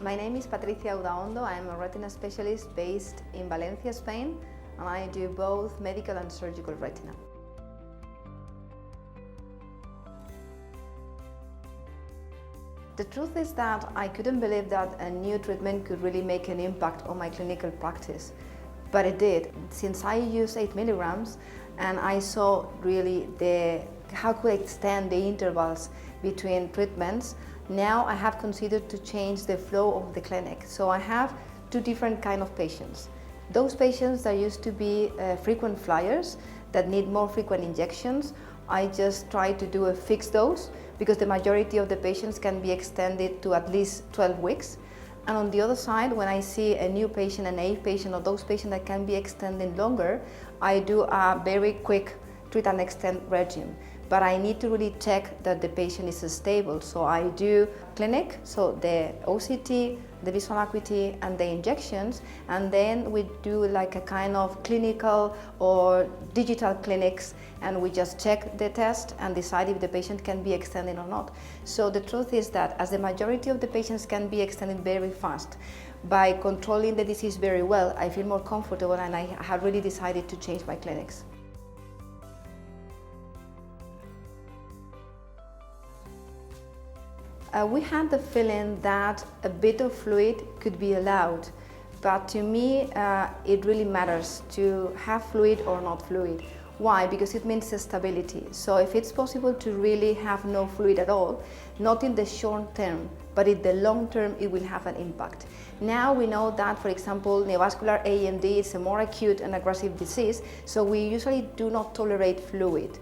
My name is Patricia Udaondo. I am a retina specialist based in Valencia, Spain, and I do both medical and surgical retina. The truth is that I couldn't believe that a new treatment could really make an impact on my clinical practice, but it did. Since I use 8 milligrams and I saw really how could I extend the intervals between treatments, now I have considered to change the flow of the clinic. So I have two different kinds of patients. Those patients that used to be frequent flyers that need more frequent injections, I just try to do a fixed dose because the majority of the patients can be extended to at least 12 weeks. And on the other side, when I see a new patient, an naive patient, or those patients that can be extended longer, I do a very quick treat and extend regime. But I need to really check that the patient is stable. So I do clinic, so the OCT, the visual acuity, and the injections, and then we do like a kind of clinical or digital clinics, and we just check the test and decide if the patient can be extended or not. So the truth is that as the majority of the patients can be extended very fast, by controlling the disease very well, I feel more comfortable, and I have really decided to change my clinics. We had the feeling that a bit of fluid could be allowed, but to me it really matters to have fluid or not fluid. Why? Because it means stability. So if it's possible to really have no fluid at all, not in the short term, but in the long term, it will have an impact. Now we know that, for example, neovascular AMD is a more acute and aggressive disease, so we usually do not tolerate fluid.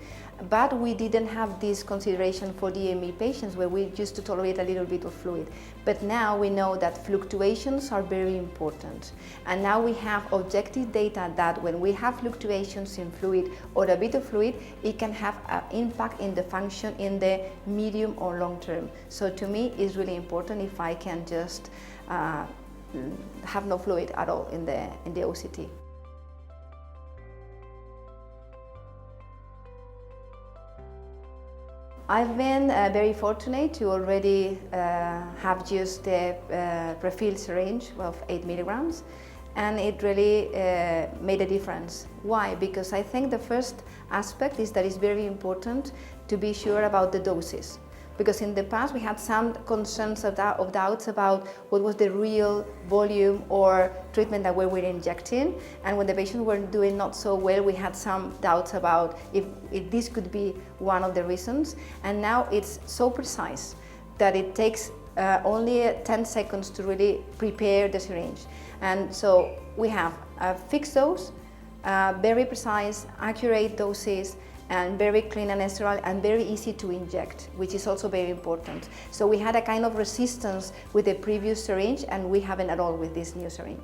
But we didn't have this consideration for DME patients where we used to tolerate a little bit of fluid. But now we know that fluctuations are very important. And now we have objective data that when we have fluctuations in fluid or a bit of fluid, it can have an impact in the function in the medium or long term. So to me, it's really important if I can just have no fluid at all in the OCT. I've been very fortunate to already have used the prefilled syringe of 8 milligrams, and it really made a difference. Why? Because I think the first aspect is that it's very important to be sure about the doses. Because in the past we had some concerns of doubts about what was the real volume or treatment that we were injecting, and when the patients were doing not so well, we had some doubts about if this could be one of the reasons. And now it's so precise that it takes only 10 seconds to really prepare the syringe. And so we have a fixed dose, very precise, accurate doses, and very clean and sterile and very easy to inject, which is also very important. So we had a kind of resistance with the previous syringe, and we haven't at all with this new syringe.